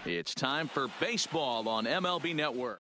It's time for baseball on MLB Network.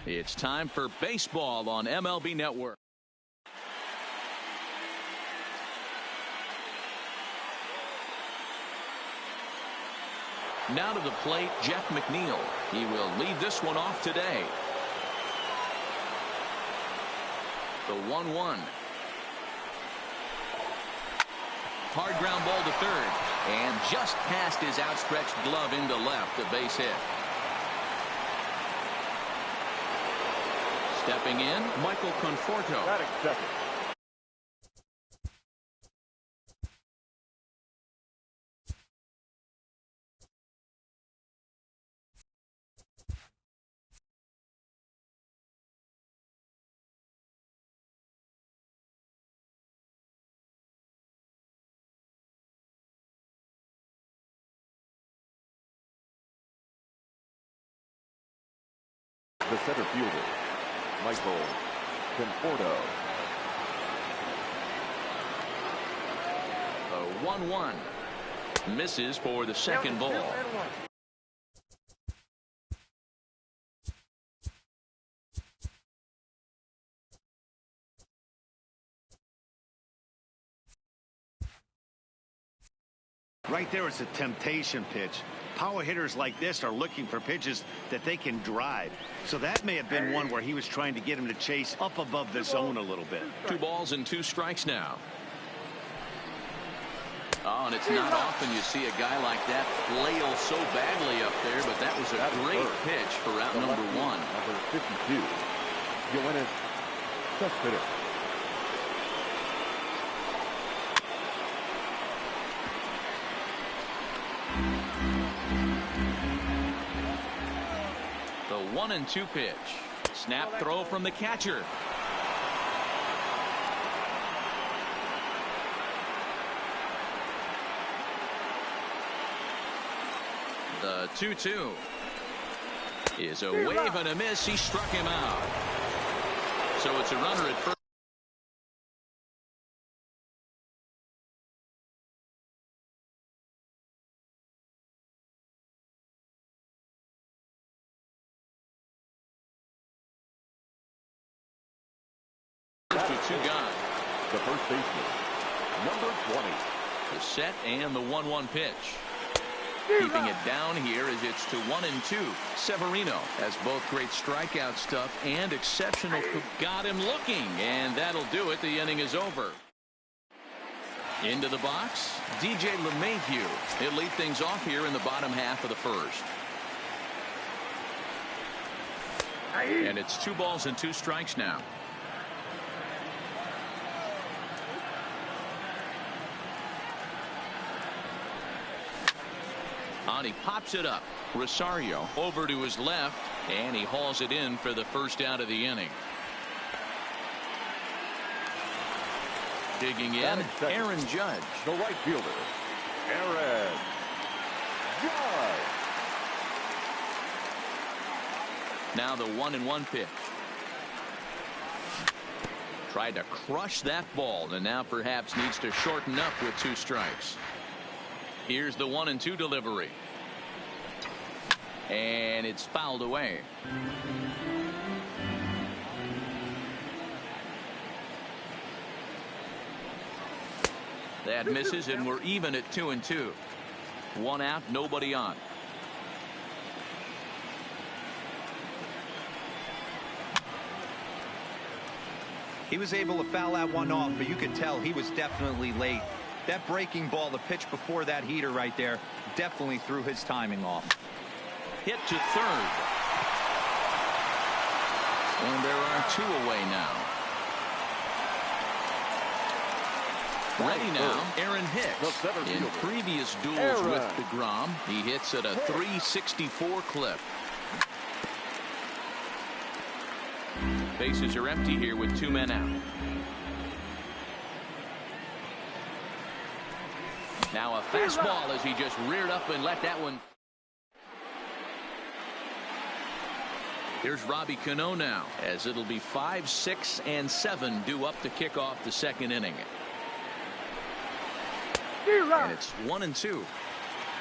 It's time for baseball on MLB Network. Now to the plate, Jeff McNeil. He will lead this one off today. The 1-1. Hard ground ball to third. And just past his outstretched glove into left, a base hit. Stepping in, Michael Conforto. Batting second. The center fielder, Michael Conforto. The 1-1 misses for the second ball. Right there, it's a temptation pitch. Power hitters like this are looking for pitches that they can drive. So that may have been one where he was trying to get him to chase up above the zone a little bit. 2 balls and 2 strikes now. Oh, and it's not often you see a guy like that flail so badly up there, but that was a great pitch for out number 1. Number 52. Yoenis Cespedes. The 1-2 pitch. Snap throw from the catcher. The 2-2 is a wave and a miss. He struck him out. So it's a runner at first. With 2 gone. The first baseman, number 20. The set and the 1-1 pitch. Keeping it down here as it's to 1-2. Severino has both great strikeout stuff and exceptional. Got him looking, and that'll do it. The inning is over. Into the box, DJ LeMahieu. He'll lead things off here in the bottom half of the first. And it's 2 balls and 2 strikes now. On, he pops it up. Rosario over to his left, and he hauls it in for the first out of the inning. Digging in, Aaron Judge. The right fielder, Aaron Judge. Now the 1-1 pitch. Tried to crush that ball, and now perhaps needs to shorten up with 2 strikes. Here's the 1-2 delivery. And it's fouled away. That misses, and we're even at 2-2. 1 out, nobody on. He was able to foul that one off, but you could tell he was definitely late. That breaking ball, the pitch before that heater right there, definitely threw his timing off. Hit to third. And there are 2 away now. Ready now, Aaron Hicks. In previous duels with DeGrom, he hits at a .364 clip. Bases are empty here with 2 men out. Now a fastball as he just reared up and let that one. Here's Robbie Cano now, as it'll be 5, 6, and 7 due up to kick off the second inning. And it's 1-2.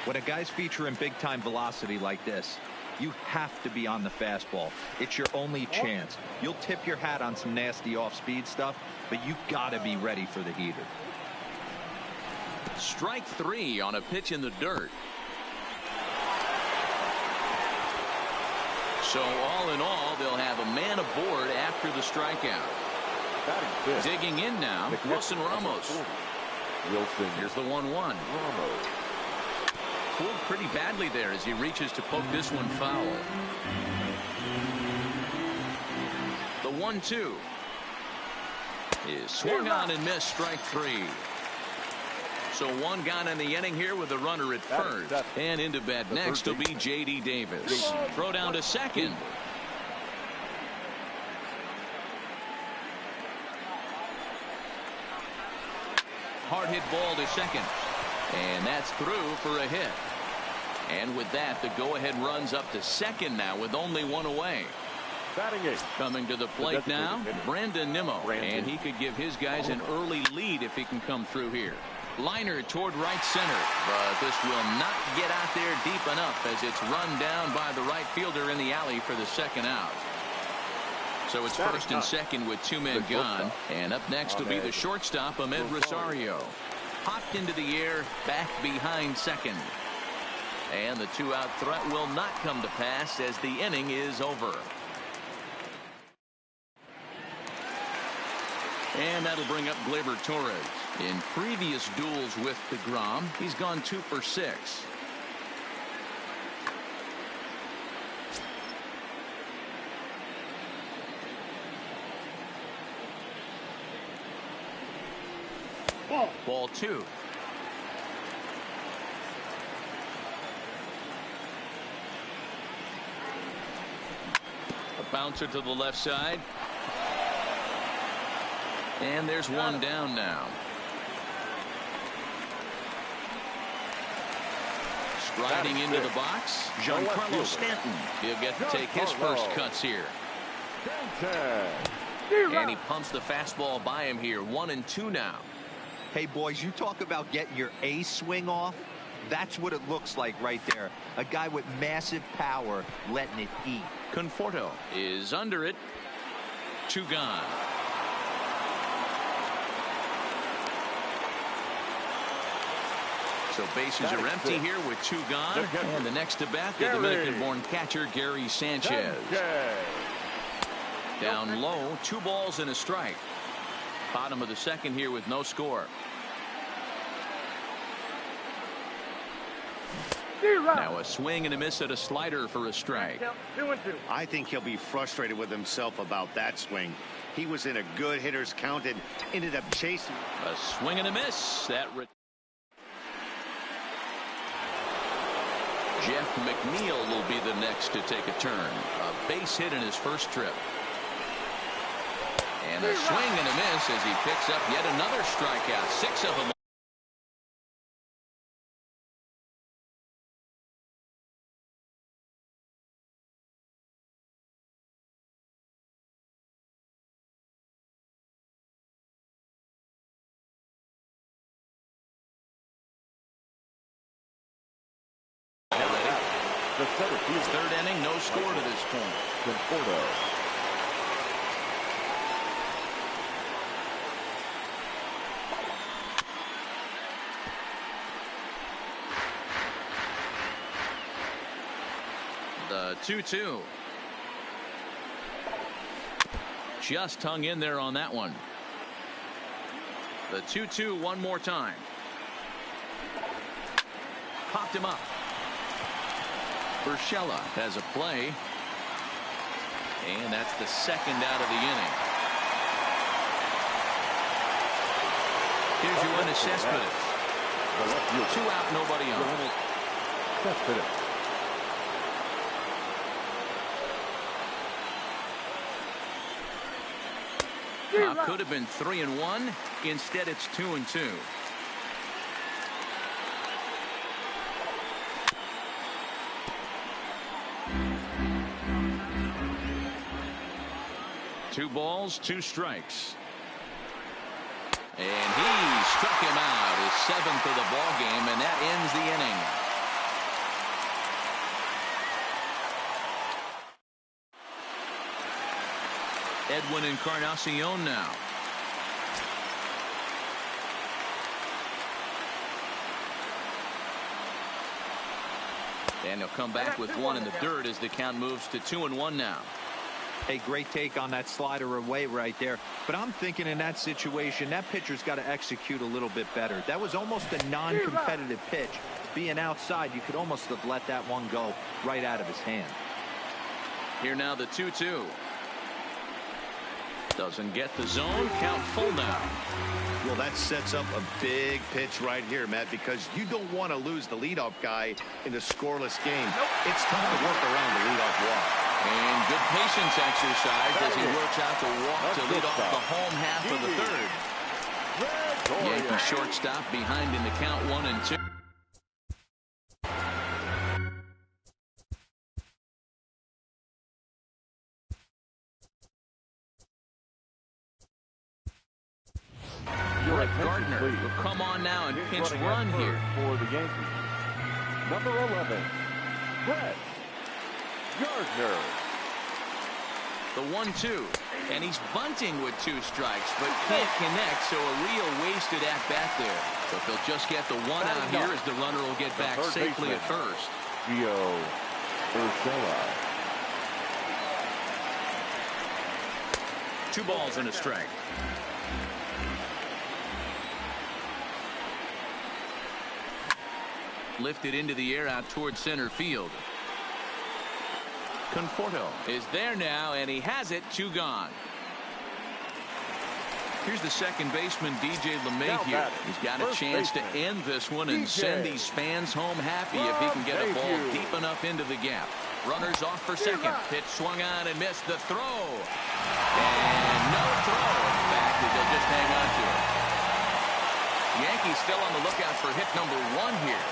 When a guy's featuring big-time velocity like this, You have to be on the fastball. It's your only chance. You'll tip your hat on some nasty off-speed stuff, but you gotta be ready for the heater. Strike 3 on a pitch in the dirt. So all in all, they'll have a man aboard after the strikeout. Digging in now, Wilson Ramos. Here's the 1-1. Pulled pretty badly there as he reaches to poke this one foul. The 1-2 is swung on and missed. Strike 3. So one gone in the inning here with a runner at first. And into bat next will be J.D. Davis. Throw down to second. Hard hit ball to second. And that's through for a hit. And with that, the go-ahead runs up to second now with only one away. Coming to the plate now, Brandon Nimmo. And he could give his guys an early lead if he can come through here. Liner toward right center, but this will not get out there deep enough as it's run down by the right fielder in the alley for the second out. So it's first and second with two men gone, and up next will be the shortstop, Ahmed Rosario. Popped into the air, back behind second. And the two-out threat will not come to pass as the inning is over. And that'll bring up Gleyber Torres. In previous duels with DeGrom, he's gone 2 for 6. Ball 2. A bouncer to the left side. And there's one down now. Striding into the box, Giancarlo Stanton. He'll get to take his first cuts here. And he pumps the fastball by him here. 1-2 now. Hey, boys, you talk about getting your A swing off. That's what it looks like right there. A guy with massive power letting it eat. Conforto is under it. 2 gone. So bases are empty here with 2 gone. And the next to bat, the Dominican-born catcher, Gary Sanchez. Down low, 2 balls and a strike. Bottom of the second here with no score. Now a swing and a miss at a slider for a strike. 2-2. I think he'll be frustrated with himself about that swing. He was in a good hitter's count and ended up chasing. A swing and a miss. Jeff McNeil will be the next to take a turn. A base hit in his first trip. And a swing and a miss as he picks up yet another strikeout. 6 of them. Third inning, no score to this point. Conforto. The 2-2. Just hung in there on that one. The 2-2 one more time. Popped him up. Urshela has a play. And that's the second out of the inning. Here's Yoenis Cespedes. 2 out, nobody on. Could have been 3-1. Instead, it's 2-2. Two balls, 2 strikes. And he struck him out, his 7th of the ball game, and that ends the inning. Edwin Encarnacion now. And he'll come back with one in the dirt as the count moves to 2-1 now. A great take on that slider away right there. But I'm thinking in that situation, that pitcher's got to execute a little bit better. That was almost a non-competitive pitch. Being outside, you could almost have let that one go right out of his hand. Here now the 2-2. Doesn't get the zone. Count full now. Well, that sets up a big pitch right here, Matt, because you don't want to lose the leadoff guy in a scoreless game. It's tough to work around the leadoff walk. And good patience exercise as he works out the walk to lead off the home half of the third. Yankee shortstop behind in the count 1-2. Gardner will come on now and pinch run here for the Yankees. Number 11, Brett Gardner. The 1-2, and he's bunting with 2 strikes, but can't connect, so a real wasted at-bat there. But they'll just get the one out here as the runner will get back safely at first. Gio Urshela. 2 balls and a strike. Lifted into the air out toward center field. Conforto is there now, and he has it. 2 gone. Here's the second baseman, DJ LeMahieu. He's got a chance to end this one and send these fans home happy if he can get a ball deep enough into the gap. Runners off for second. Pitch swung on and missed. The throw. And no throw, in fact, as they'll just hang on to it. Yankees still on the lookout for hit number 1 here.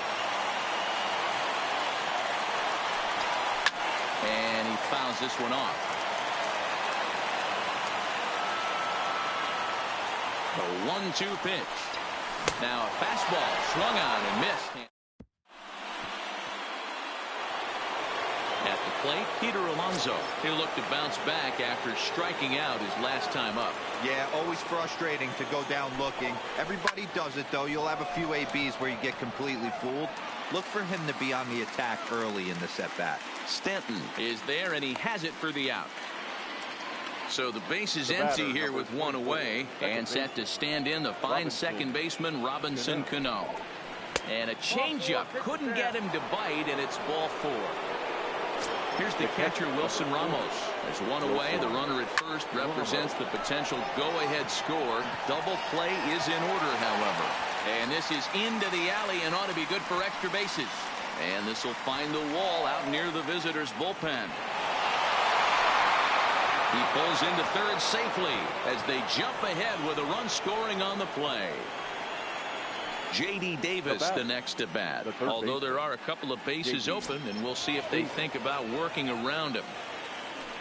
And he fouls this one off. The 1-2 pitch. Now a fastball swung on and missed. At the plate, Peter Alonso. He'll look to bounce back after striking out his last time up. Yeah, always frustrating to go down looking. Everybody does it, though. You'll have a few ABs where you get completely fooled. Look for him to be on the attack early in the at-bat. Stanton is there, and he has it for the out. So the base is empty here with 1 away, and set to stand in the fine second baseman Robinson Cano. And a changeup couldn't get him to bite, and it's ball 4. Here's the catcher, Wilson Ramos. There's 1 away. The runner at first represents the potential go-ahead score. Double play is in order, however. And this is into the alley and ought to be good for extra bases. And this will find the wall out near the visitors' bullpen. He pulls into third safely as they jump ahead with a run scoring on the play. J.D. Davis the next to bat, although there are a couple of bases open, and we'll see if they think about working around him.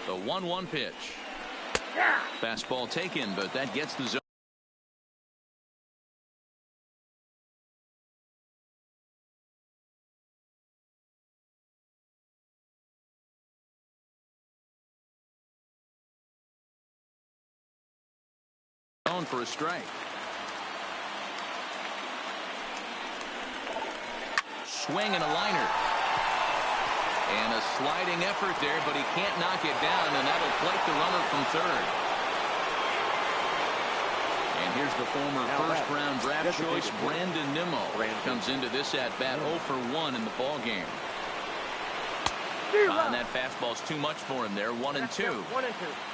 The 1-1 pitch. Fastball taken, but that gets the zone. For a strike. Swing and a liner. And a sliding effort there, but he can't knock it down, and that'll plate the runner from third. And here's the former first-round draft choice, Brandon Nimmo. Comes into this at-bat 0 for 1 in the ballgame. And that fastball's too much for him there. 1-2.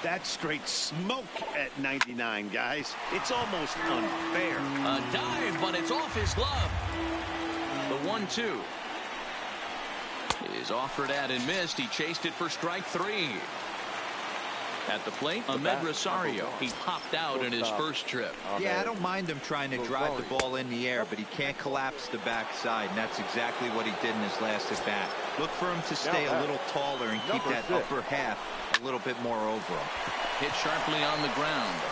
That's straight smoke at 99, guys. It's almost unfair. A dive, but it's off his glove. The 1-2 is offered at and missed. He chased it for strike 3. At the plate, Ahmed Rosario. He popped out in his first trip. Yeah, I don't mind him trying to drive the ball in the air, but he can't collapse the backside, and that's exactly what he did in his last at bat. Look for him to stay a little taller and keep that upper half a little bit more over him. Hit sharply on the ground.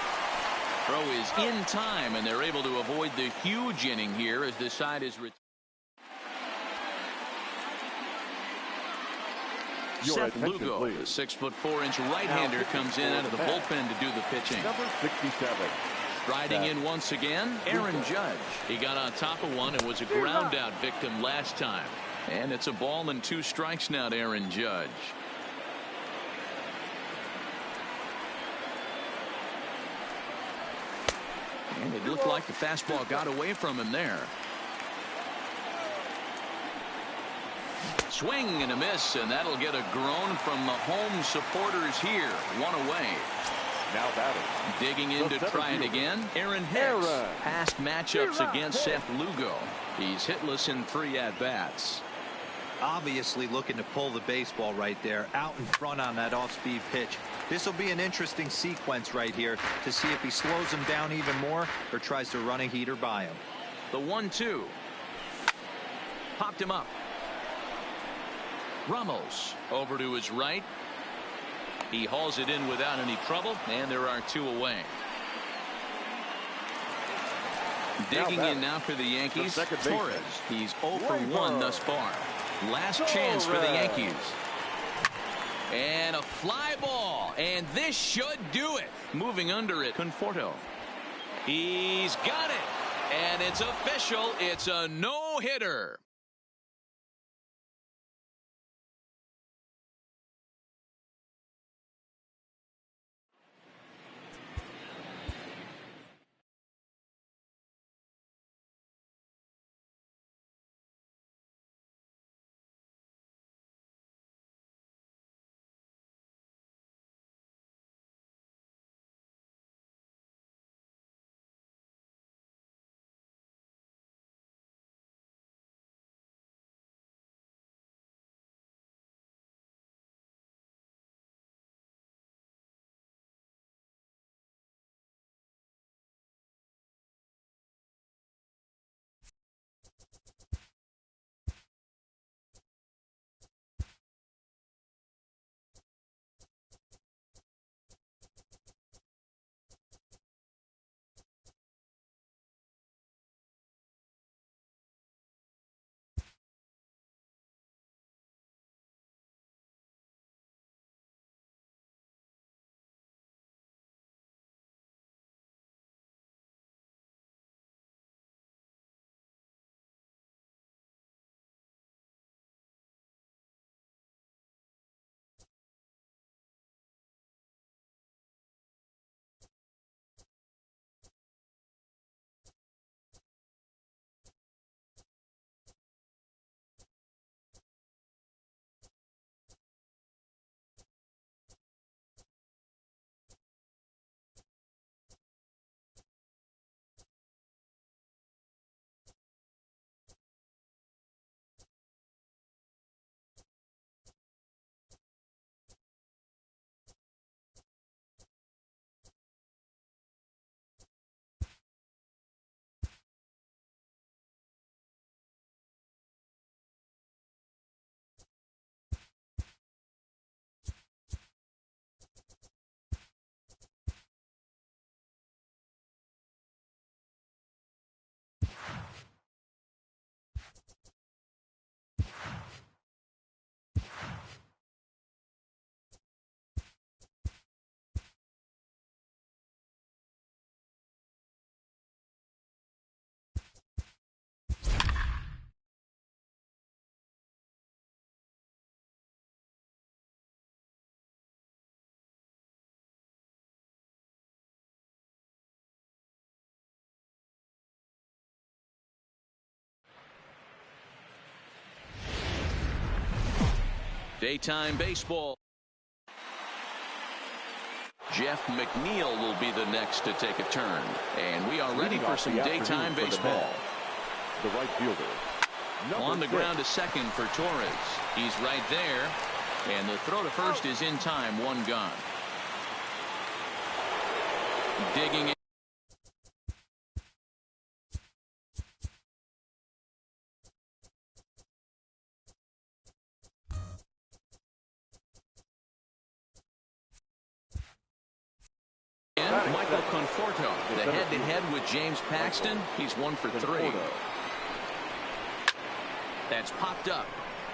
Throw is in time, and they're able to avoid the huge inning here as the side is Seth Lugo, the 6'4" right-hander, comes in out of the bullpen to do the pitching. Number 67. Riding in once again, Aaron Judge. He got on top of one and was a ground-out victim last time. And it's a ball and 2 strikes now to Aaron Judge. And it looked like the fastball got away from him there. Swing and a miss, and that'll get a groan from the home supporters here. 1 away. Now batting. Digging in to try it again, Aaron Hicks. Past matchups against Seth Lugo. He's hitless in 3 at-bats. Obviously looking to pull the baseball right there, out in front on that off-speed pitch. This will be an interesting sequence right here to see if he slows him down even more or tries to run a heater by him. The 1-2. Popped him up. Ramos over to his right. He hauls it in without any trouble, and there are 2 away. Digging in now for the Yankees, Torres. He's 0 for 1 thus far. Last chance for the Yankees. And a fly ball, and this should do it. Moving under it, Conforto. He's got it, and it's official. It's a no-hitter. Daytime baseball. Jeff McNeil will be the next to take a turn. And we are ready for some daytime baseball. The right fielder. On the ground to second for Torres. He's right there. And the throw to first is in time. 1 gone. Digging in. Michael Conforto, the head-to-head with James Paxton. He's 1 for 3. That's popped up.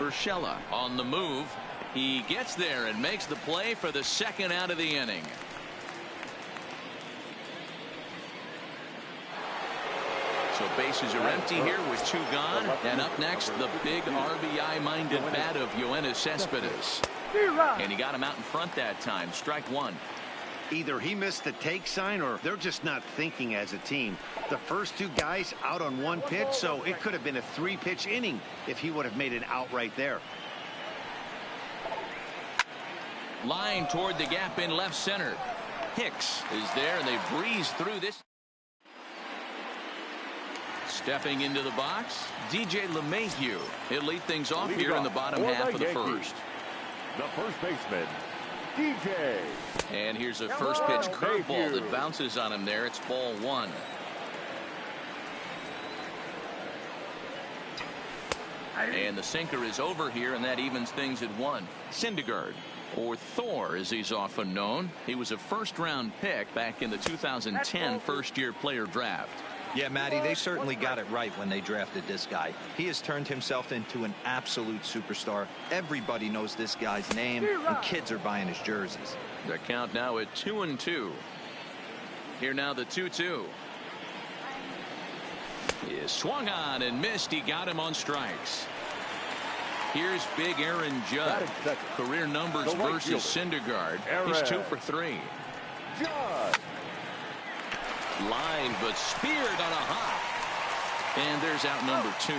Urshela on the move. He gets there and makes the play for the second out of the inning. So bases are empty here with 2 gone. And up next, the big RBI-minded bat of Yoenis Cespedes. And he got him out in front that time. Strike 1. Either he missed the take sign or they're just not thinking as a team. The first 2 guys out on 1 pitch, so it could have been a 3-pitch inning if he would have made an out right there. Line toward the gap in left center. Hicks is there, and they breeze through this. Stepping into the box, DJ LeMahieu. He'll lead things off here in the bottom half of the first. The first baseman, DJ. And here's a first pitch curveball that bounces on him there. It's ball 1. And the sinker is over here, and that evens things at 1. Syndergaard, or Thor as he's often known. He was a first-round pick back in the 2010 first-year player draft. Yeah, Matty, they certainly got it right when they drafted this guy. He has turned himself into an absolute superstar. Everybody knows this guy's name, and kids are buying his jerseys. The count now at 2-2. Here now the 2-2. He is swung on and missed. He got him on strikes. Here's big Aaron Judge. Career numbers versus Syndergaard. He's 2 for 3. Judge. Line, but speared on a hop. And there's out number 2.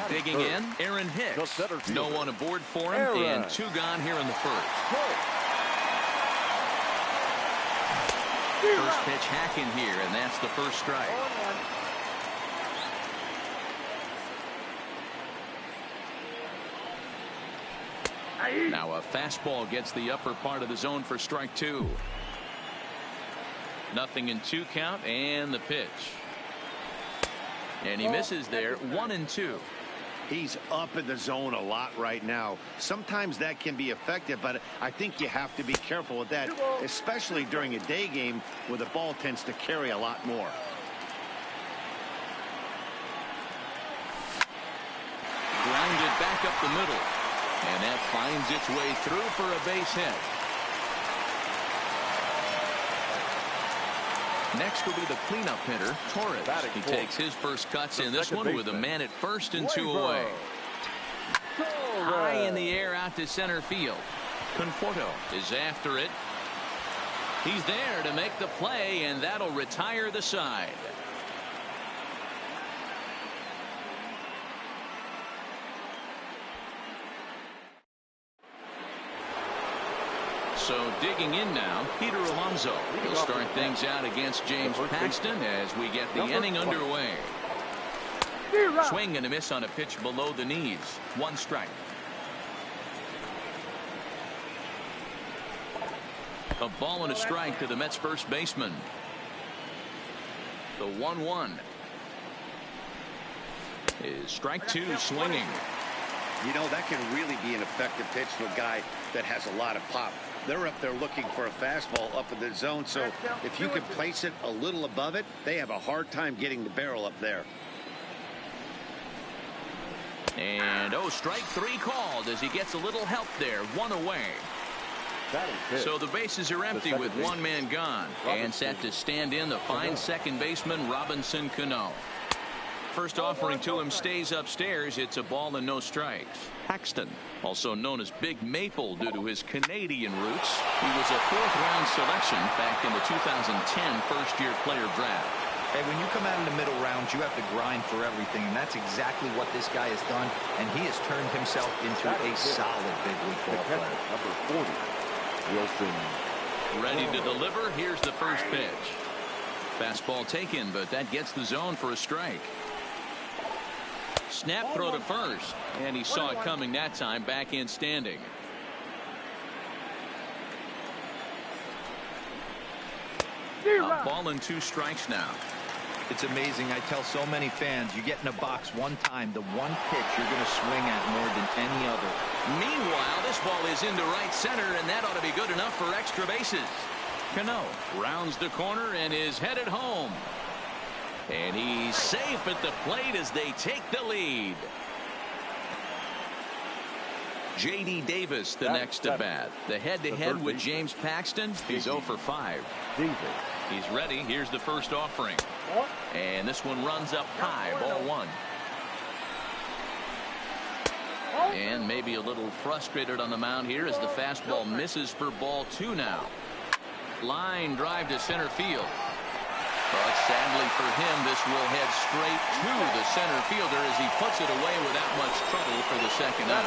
Digging in, Aaron Hicks. No one aboard for him, and 2 gone here in the first. First pitch hacking here, and that's the first strike. Now a fastball gets the upper part of the zone for strike 2. Nothing in 2 count, and the pitch. And he misses there. 1-2. He's up in the zone a lot right now. Sometimes that can be effective, but I think you have to be careful with that, especially during a day game where the ball tends to carry a lot more. Grounded back up the middle. And that finds its way through for a base hit. Next will be the cleanup hitter, Torres. He takes his first cuts in this one with a man at first and 2 away. High in the air out to center field. Conforto is after it. He's there to make the play, and that'll retire the side. So digging in now, Peter Alonso. He'll start things out against James Paxton as we get the inning underway. Swing and a miss on a pitch below the knees. 1 strike. A ball and a strike to the Mets first baseman. The 1-1 is strike 2 swinging. You know, that can really be an effective pitch to a guy that has a lot of pop. They're up there looking for a fastball up in the zone, so if you can place it a little above it, they have a hard time getting the barrel up there. And strike 3 called as he gets a little help there. 1 away. So the bases are empty with 1 man gone, and set to stand in the fine second baseman Robinson Cano. First offering to him stays upstairs. It's a ball and no strikes. Paxton, also known as Big Maple due to his Canadian roots. He was a 4th-round selection back in the 2010 first-year player draft. Hey, when you come out in the middle rounds, you have to grind for everything, and that's exactly what this guy has done, and he has turned himself into a solid big league ball player. Number 40, Wilson. Ready to deliver. Here's the first pitch. Fastball taken, but that gets the zone for a strike. Snap throw to first, and he saw it coming that time. Back in standing. A ball and 2 strikes now. It's amazing. I tell so many fans, you get in a box one time, the one pitch you're going to swing at more than any other. Meanwhile, this ball is into right center, and that ought to be good enough for extra bases. Cano rounds the corner and is headed home. And he's safe at the plate as they take the lead. J.D. Davis, the next to bat. The head-to-head with James Paxton. He's 0 for 5. He's ready. Here's the first offering. And this one runs up high. Ball 1. And maybe a little frustrated on the mound here as the fastball misses for ball 2 now. Line drive to center field. But sadly for him, this will head straight to the center fielder as he puts it away without much trouble for the second out.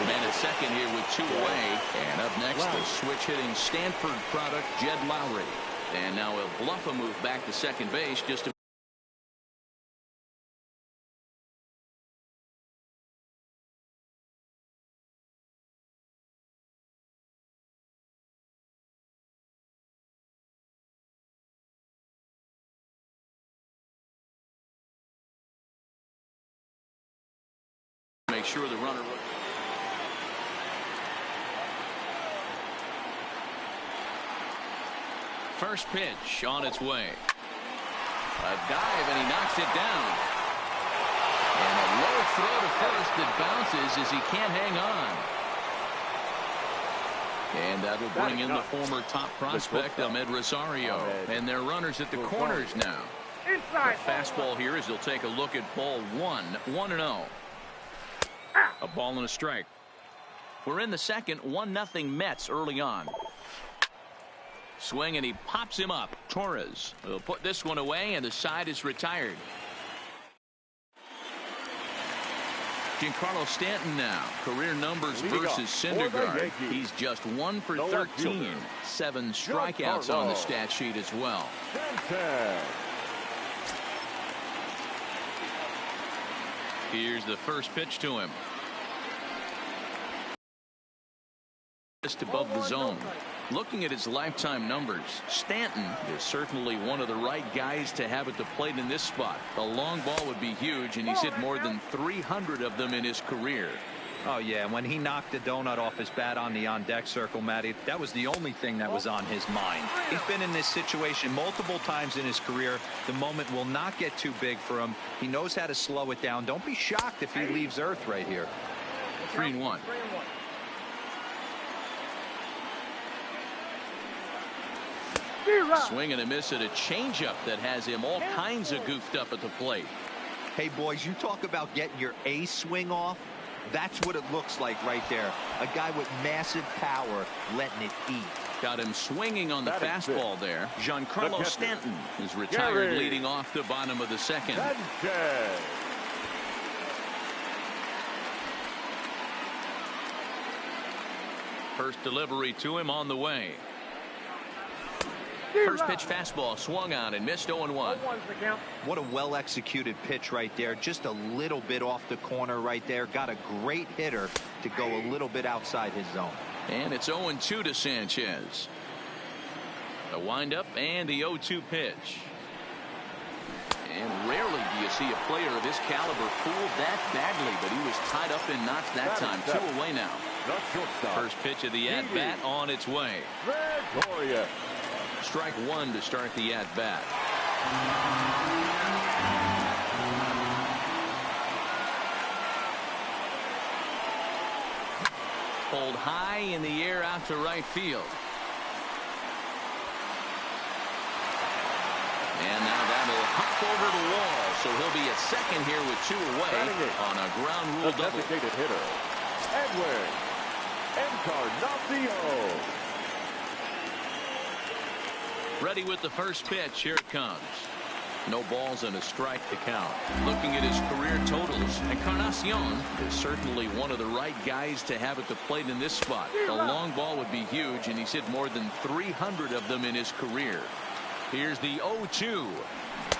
Man at second here with 2 away. And up next, the switch-hitting Stanford product, Jed Lowry. And now he'll bluff a move back to second base just to make sure the runner. First pitch on its way. A dive, and he knocks it down. And a low throw to first that bounces as he can't hang on. And that'll bring in the former top prospect, Ahmed Rosario. And they're runners at the corners now. The fastball here as he'll take a look at ball 1. 1-0. A ball and a strike. We're in the second. 1-0 Mets early on. Swing, and he pops him up. Torres will put this one away, and the side is retired. Giancarlo Stanton now. Career numbers versus Syndergaard. He's just 1 for 13. 7 strikeouts on the stat sheet as well. Here's the first pitch to him. Just above the zone. Looking at his lifetime numbers, Stanton is certainly one of the right guys to have at the plate in this spot. The long ball would be huge, and he's hit more than 300 of them in his career. Oh, yeah, when he knocked the donut off his bat on the on-deck circle, Matty, that was the only thing that was on his mind. He's been in this situation multiple times in his career. The moment will not get too big for him. He knows how to slow it down. Don't be shocked if he leaves Earth right here. 3-1. Swing and a miss at a changeup that has him all kinds of goofed up at the plate. Hey, boys, you talk about getting your A swing off. That's what it looks like right there. A guy with massive power letting it eat. Got him swinging on the fastball there. Giancarlo Stanton is retired, leading off the bottom of the second. First delivery to him on the way. First pitch fastball swung on and missed. 0-1. What a well-executed pitch right there. Just a little bit off the corner right there. Got a great hitter to go a little bit outside his zone. And it's 0-2 to Sanchez. A windup and the 0-2 pitch. And rarely do you see a player of this caliber fooled that badly, but he was tied up in knots that time. 2 away now. First pitch of the at-bat on its way. Strike 1 to start the at-bat. Pulled high in the air out to right field. And now that'll hop over the wall, so he'll be at second here with 2 away on a ground rule double. Designated hitter, Edwin Encarnacion. Ready with the first pitch. Here it comes. No balls and a strike to count. Looking at his career totals, Encarnacion is certainly one of the right guys to have at the plate in this spot. The long ball would be huge, and he's hit more than 300 of them in his career. Here's the 0-2.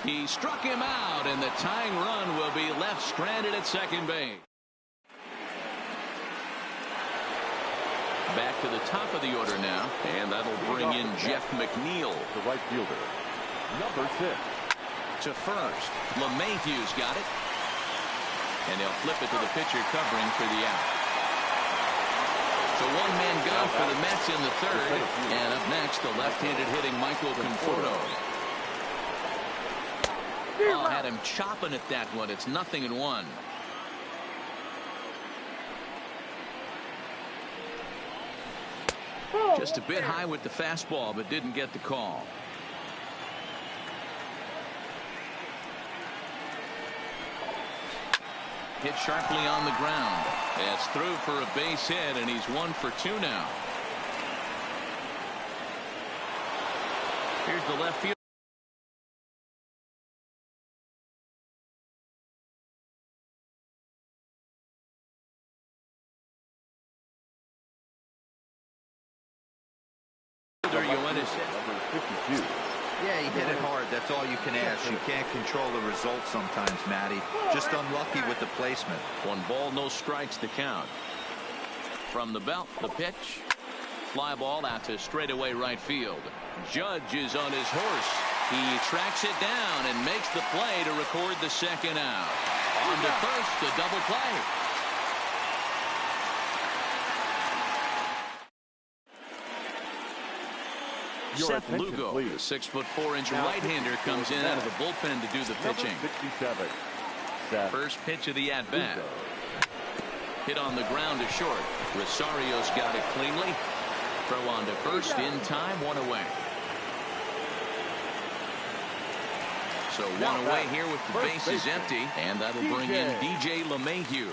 He struck him out, and the tying run will be left stranded at second base. Back to the top of the order now, and that'll bring in Jeff McNeil. The right fielder, number 6. To first, LeMahieu's got it. And they'll flip it to the pitcher covering for the out. So one man gone for the Mets in the third. And up next, the left-handed hitting Michael Conforto. Oh, had him chopping at that one. It's 0-1. Just a bit high with the fastball, but didn't get the call. Hit sharply on the ground. It's through for a base hit, and he's 1 for 2 now. Here's the left field. Number 52. Yeah, he hit it hard. That's all you can ask. You can't control the result sometimes, Matty. Just unlucky with the placement. 1 ball, no strikes to count. From the belt, the pitch. Fly ball out to straightaway right field. Judge is on his horse. He tracks it down and makes the play to record the second out. On to first, a double play. Seth Lugo, the 6'4" right-hander, comes in out of the bullpen to do the pitching. 67. Seth First pitch of the at-bat. Hit on the ground to short. Rosario's got it cleanly. Throw on to first in time, 1 away. So 1 away here with the bases empty, and that'll bring in DJ LeMahieu.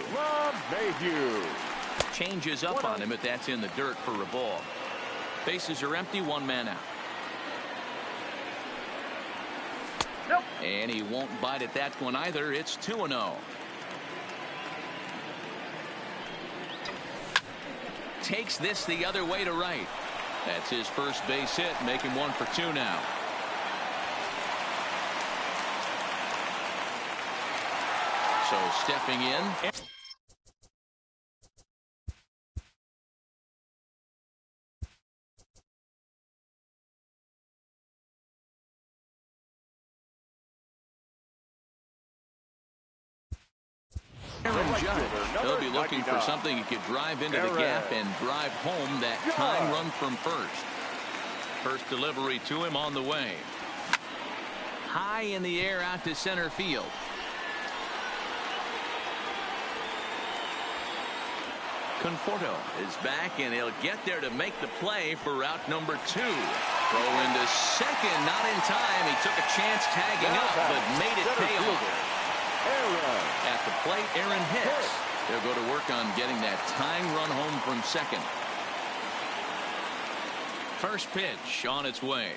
Changes up on him, but that's in the dirt for a ball. Bases are empty, 1 man out. Nope. And he won't bite at that one either. It's 2-0. Takes this the other way to right. That's his first base hit, making 1 for 2 now. So stepping in. Aaron Judge. He'll be looking for something he could drive into the gap and drive home that tying run from first. First delivery to him on the way. High in the air out to center field. Conforto is back, and he'll get there to make the play for route number 2. Throw into second, not in time. He took a chance tagging up, but made it pay off. At the plate, Aaron Hicks. They'll go to work on getting that tying run home from second. First pitch on its way.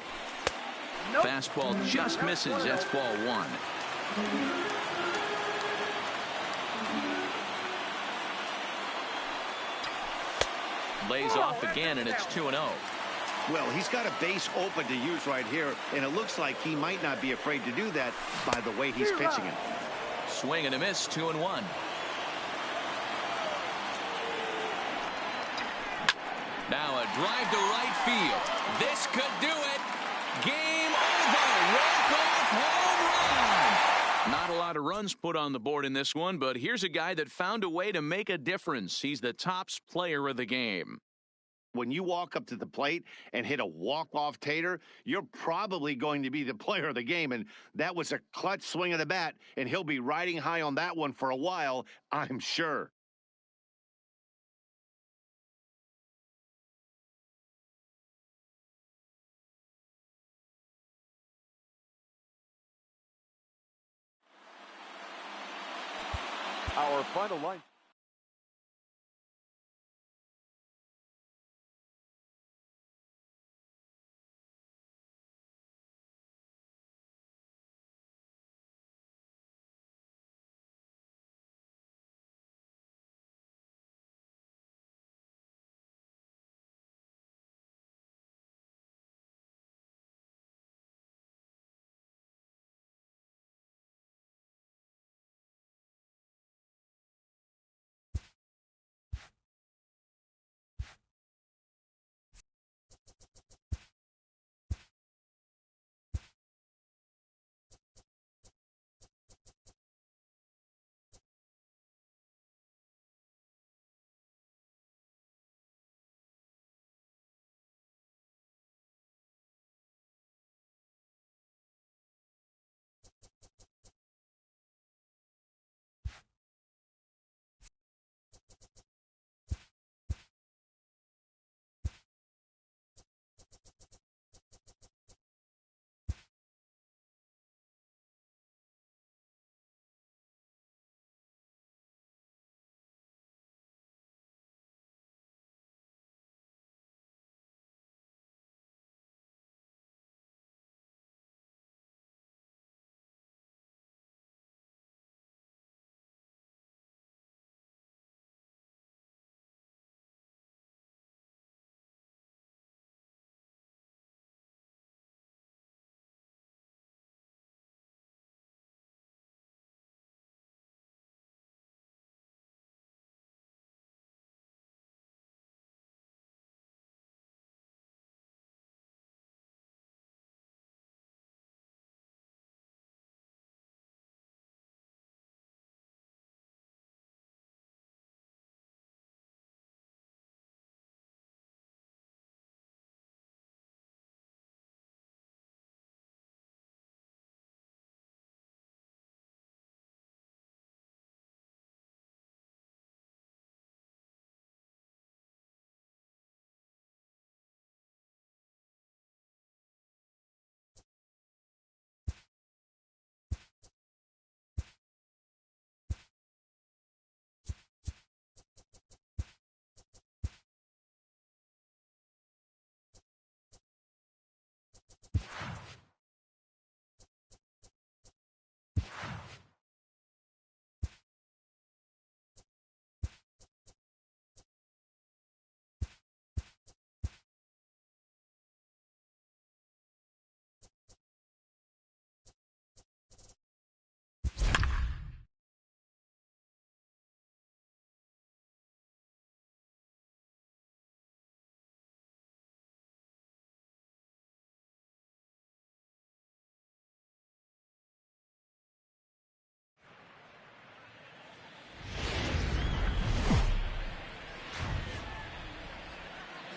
Nope. Fastball just misses. That's ball 1. Lays off again, and it's 2-0. Well, he's got a base open to use right here, and it looks like he might not be afraid to do that by the way he's pitching it. Swing and a miss, 2-1. Now a drive to right field. This could do it. Game over. Walk-off home run. Not a lot of runs put on the board in this one, but here's a guy that found a way to make a difference. He's the tops player of the game. When you walk up to the plate and hit a walk-off tater, you're probably going to be the player of the game. And that was a clutch swing of the bat, and he'll be riding high on that one for a while, I'm sure. Our final line.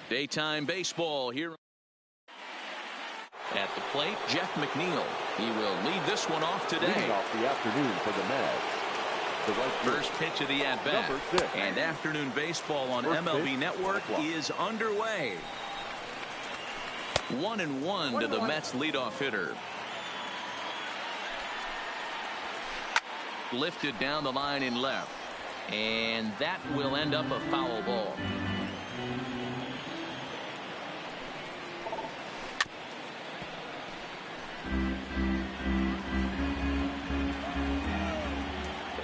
Daytime baseball here. At the plate, Jeff McNeil. He will lead this one off today. Leading off the afternoon for the Mets. The right First pitch of the at-bat. And afternoon baseball on MLB Network is underway. 1-1 to the Mets leadoff hitter. Lifted down the line in left. And that will end up a foul ball.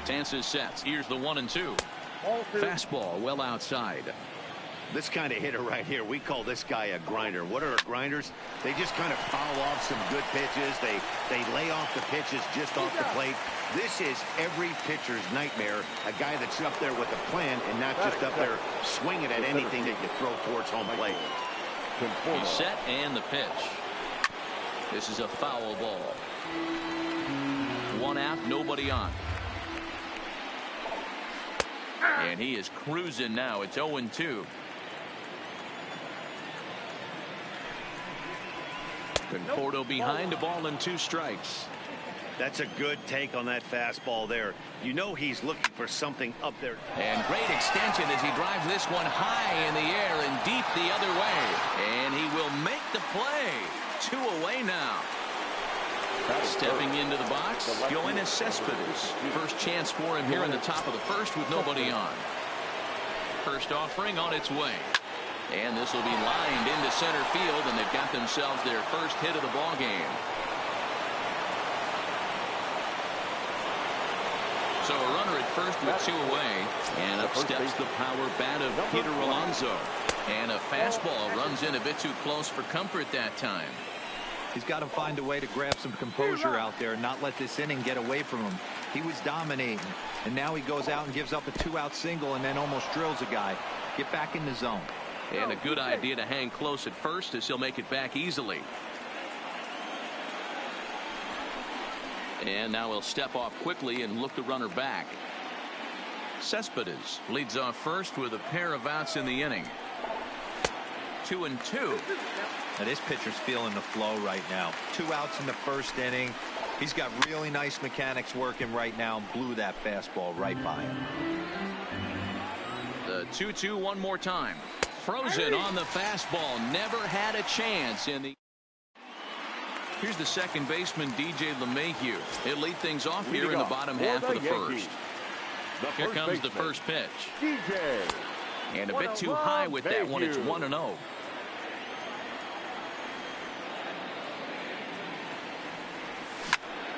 Chances sets. Here's the 1-2. Fastball well outside. This kind of hitter right here, we call this guy a grinder. What are grinders? They just kind of foul off some good pitches. They lay off the pitches just off the plate. This is every pitcher's nightmare. A guy that's up there with a plan and not just up there swinging at anything that you throw towards home plate. He's set and the pitch. This is a foul ball. One out, nobody on. And he is cruising now. It's 0-2. Conforto behind, a ball and 2 strikes. That's a good take on that fastball there. You know he's looking for something up there. And great extension as he drives this one high in the air and deep the other way. And he will make the play. 2 away now. Stepping into the box, Yoenis Cespedes. First chance for him here in the top of the first with nobody on. First offering on its way. And this will be lined into center field, and they've got themselves their first hit of the ball game. So a runner at first with 2 away. And up steps the power bat of Peter Alonso. And a fastball runs in a bit too close for comfort that time. He's got to find a way to grab some composure out there and not let this inning get away from him. He was dominating, and now he goes out and gives up a 2-out single and then almost drills a guy. Get back in the zone. And a good idea to hang close at first as he'll make it back easily. And now he'll step off quickly and look the runner back. Cespedes leads off first with a pair of outs in the inning. 2-2. Now this pitcher's feeling the flow right now. 2 outs in the first inning. He's got really nice mechanics working right now and blew that fastball right by him. The 2-2 one more time. Frozen on the fastball. Never had a chance in the. Here's the second baseman, DJ LeMahieu. He'll lead things off here in the bottom half of the first. Here comes the first pitch. And a bit too high with that one. It's 1-0.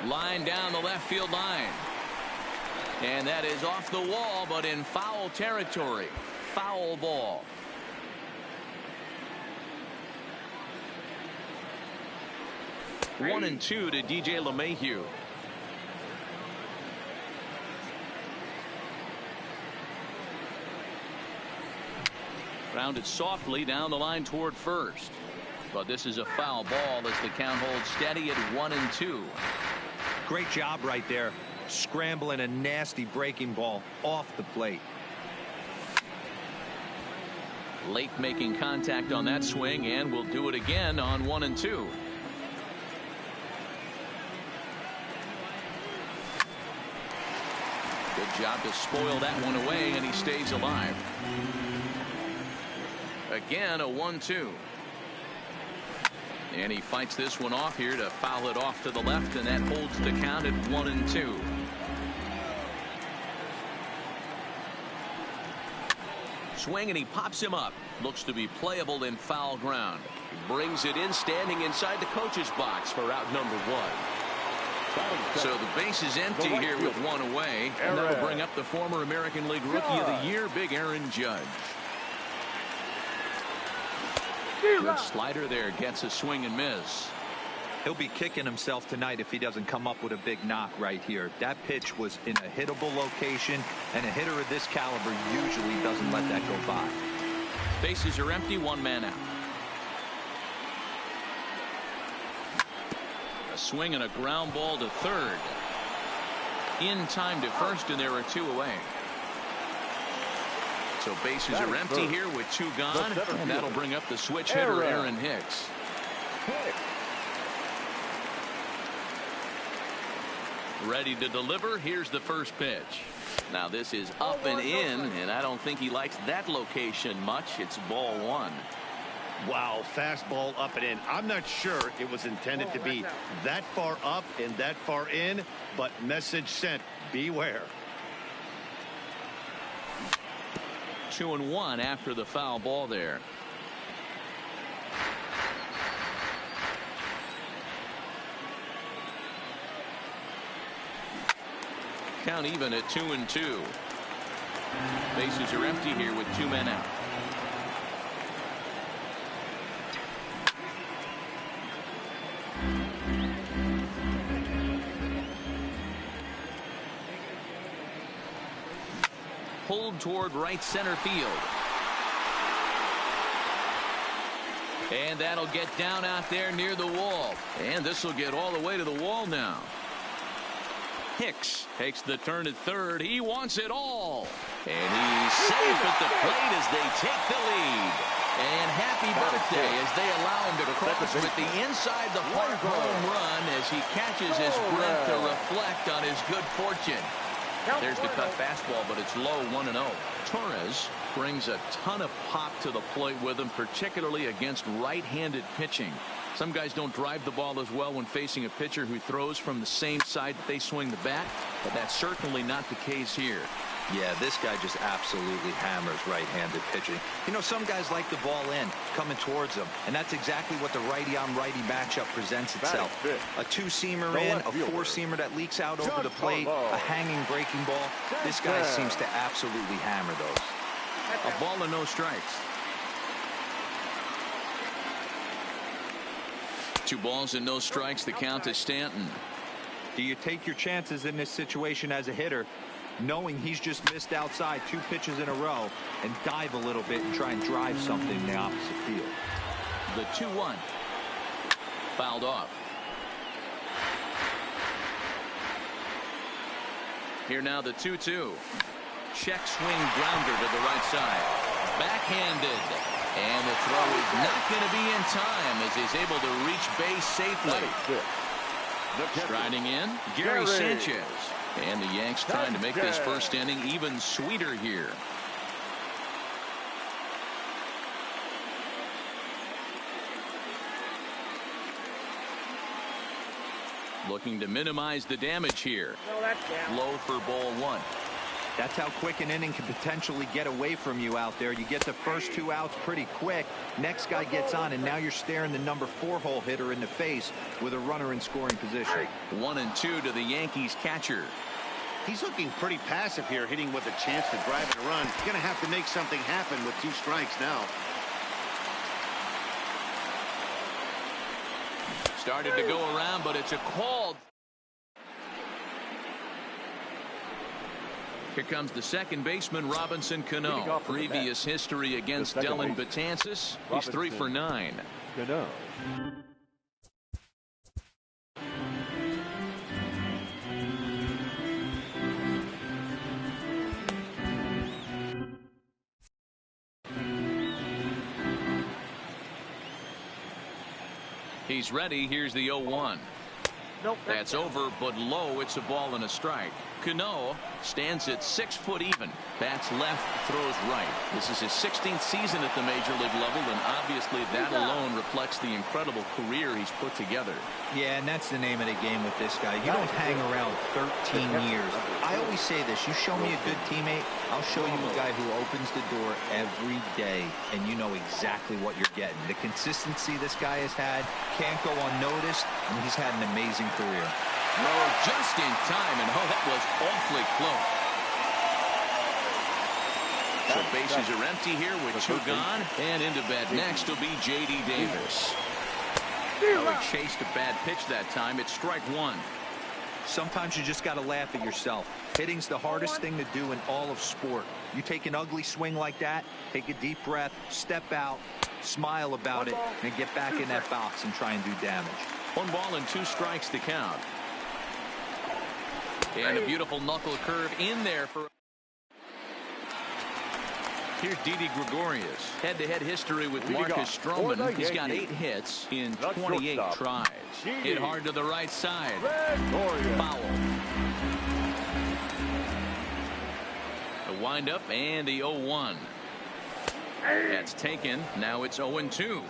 Line down the left field line. And that is off the wall, but in foul territory. Foul ball. Hey. 1-2 to DJ LeMahieu. Grounded softly down the line toward first. But this is a foul ball as the count holds steady at 1-2. Great job right there. Scrambling a nasty breaking ball off the plate. Late making contact on that swing, and will do it again on 1-2. Good job to spoil that one away, and he stays alive. Again, a 1-2. And he fights this one off here to foul it off to the left, and that holds the count at 1-2. Swing, and he pops him up. Looks to be playable in foul ground. Brings it in, standing inside the coach's box for out number 1. So the base is empty here with 1 away, and that'll bring up the former American League Rookie of the Year, Big Aaron Judge. Good slider there, gets a swing and miss. He'll be kicking himself tonight if he doesn't come up with a big knock right here. That pitch was in a hittable location, and a hitter of this caliber usually doesn't let that go by. Bases are empty, 1 man out. A swing and a ground ball to third. In time to first, and there are 2 away. So bases are empty here with 2 gone, and that'll bring up the switch hitter, Aaron Hicks. Ready to deliver. Here's the first pitch. Now this is up and in, and I don't think he likes that location much. It's ball 1. Wow, fastball up and in. I'm not sure it was intended to be that far up and that far in, but message sent, beware. 2-1 after the foul ball there. Count even at 2-2. Bases are empty here with 2 men out. Pulled toward right center field. And that'll get down out there near the wall. And this will get all the way to the wall now. Hicks takes the turn at third. He wants it all. And he's safe at the plate as they take the lead. And happy birthday as they allow him to cross with the inside the park home run as he catches his breath to reflect on his good fortune. There's the cut fastball, but it's low, 1-0. Torres brings a ton of pop to the plate with him, particularly against right-handed pitching. Some guys don't drive the ball as well when facing a pitcher who throws from the same side that they swing the bat, but that's certainly not the case here. Yeah, this guy just absolutely hammers right-handed pitching. You know, some guys like the ball in, coming towards them, and that's exactly what the righty-on-righty matchup presents itself. A 2-seamer in, a 4-seamer that leaks out over the plate, a hanging breaking ball. This guy seems to absolutely hammer those. A ball and no strikes. 2 balls and no strikes. The count is Stanton. Do you take your chances in this situation as a hitter, knowing he's just missed outside 2 pitches in a row, and dive a little bit and try and drive something in the opposite field? The 2-1. Fouled off. Here now the 2-2. Check swing grounder to the right side. Backhanded. And the throw is not going to be in time as he's able to reach base safely. Striding in, Gary Sanchez. And the Yanks trying to make this first inning even sweeter here. Looking to minimize the damage here. Low for ball 1. That's how quick an inning can potentially get away from you out there. You get the first 2 outs pretty quick. Next guy gets on, and now you're staring the number 4-hole hitter in the face with a runner in scoring position. 1-2 to the Yankees catcher. He's looking pretty passive here, hitting with a chance to drive and run. He's going to have to make something happen with 2 strikes now. Started to go around, but it's a call. Here comes the second baseman, Robinson Cano. Previous history against Dellin Betances. He's 3 for 9. Cano. He's ready. Here's the 0-1. That's over, but low. It's a ball and a strike. Cano stands at 6 foot even. Bats left, throws right. This is his 16th season at the major league level, and obviously that alone reflects the incredible career he's put together. Yeah, and that's the name of the game with this guy. You don't hang around 13 years. I always say this, you show me a good teammate, I'll show you a guy who opens the door every day, and you know exactly what you're getting. The consistency this guy has had can't go unnoticed, and he's had an amazing career. Oh, just in time, and oh, that was awfully close. So bases are empty here with 2 gone, and into bat next will be J.D. Davis. Oh, he chased a bad pitch that time. It's strike 1. Sometimes you just got to laugh at yourself. Hitting's the hardest thing to do in all of sport. You take an ugly swing like that, take a deep breath, step out, smile about it, and get back in that box and try and do damage. 1 ball and 2 strikes to count. And a beautiful knuckle curve in there for Here's Didi Gregorius. Head-to-head history with Marcus Stroman. He's got 8 hits in 28 tries. Hit hard to the right side. Foul. The windup and the 0-1. That's taken. Now it's 0-2.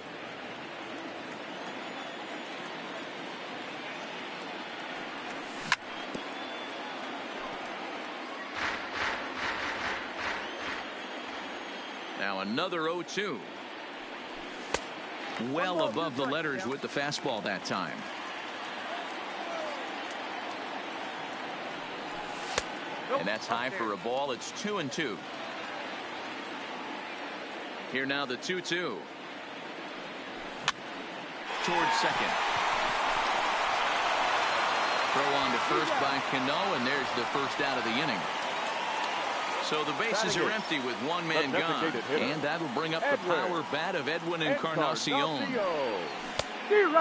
Now another 0-2. Well above the letters with the fastball that time. And that's high for a ball. It's 2-2. Here now the 2-2. Towards second. Throw on to first by Cano, and there's the first out of the inning. So the bases are empty with one man gone, and that'll bring up the power bat of Edwin Encarnacion.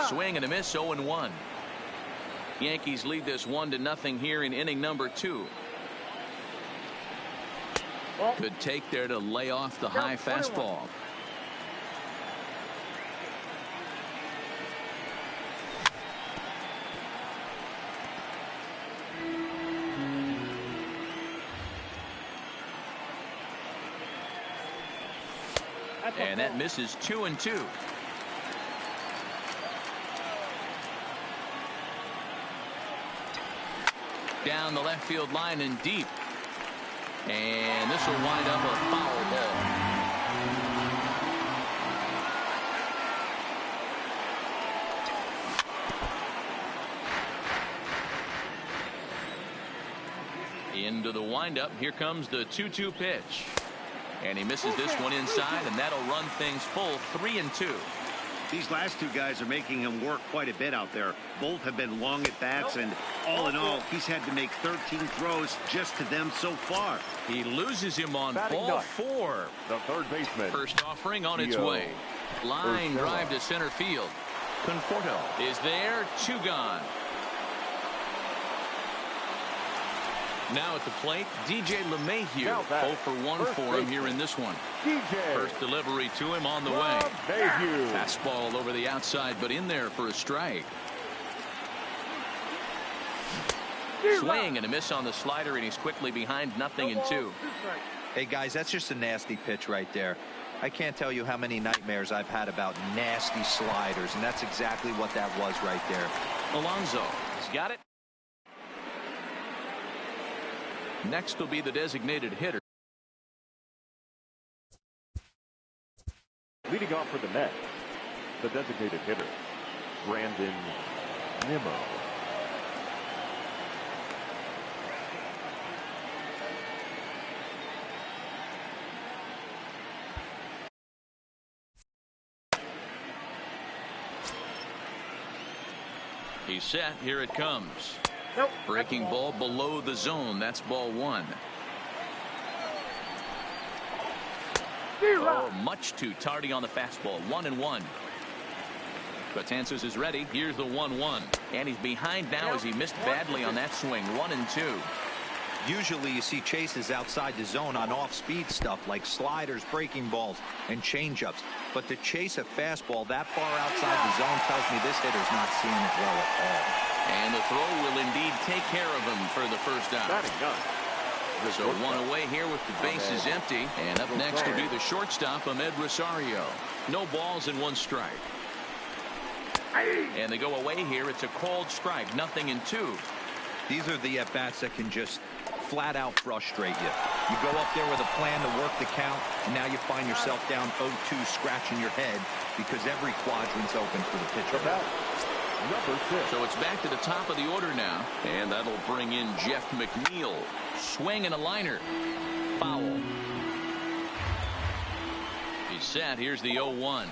Swing and a miss, 0-1. Yankees lead this 1-0 here in inning number 2. Good take there to lay off the high fastball. And that misses 2-2. Down the left field line and deep. And this will wind up a foul ball. Into the windup. Here comes the 2-2 pitch. And he misses this one inside, and that'll run things full 3-2. These last two guys are making him work quite a bit out there. Both have been long at bats, and all in all, he's had to make 13 throws just to them so far. He loses him on ball 4. The third baseman. First offering on its way. Line drive to center field. Conforto is there. 2 gone. Now at the plate, DJ LeMahieu. 0 for 1 for him here in this one. First delivery to him on the way. Fastball over the outside, but in there for a strike. Swing and a miss on the slider, and he's quickly behind 0-2. Hey, guys, that's just a nasty pitch right there. I can't tell you how many nightmares I've had about nasty sliders, and that's exactly what that was right there. Alonso has got it. Next will be the designated hitter. Leading off for the Mets, the designated hitter, Brandon Nimmo. He's set. Here it comes. Breaking ball below the zone. That's ball 1. Oh, much too tardy on the fastball. 1-1. Betances is ready. Here's the 1-1. And he's behind now as he missed badly on that swing. 1-2. Usually you see chases outside the zone on off-speed stuff like sliders, breaking balls, and changeups. But to chase a fastball that far outside the zone tells me this hitter's not seeing it well at all. And the throw will indeed take care of him for the first out. So 1 away here with the bases empty. And up next will be the shortstop, Ahmed Rosario. No balls and 1 strike. And they go away here. It's a called strike. 0-2. These are the at-bats that can just flat out frustrate you. You go up there with a plan to work the count, and now you find yourself down 0-2, scratching your head because every quadrant's open for the pitcher. Number 6. So it's back to the top of the order now, and that'll bring in Jeff McNeil. Swing and a liner. Foul. He's set. Here's the 0-1.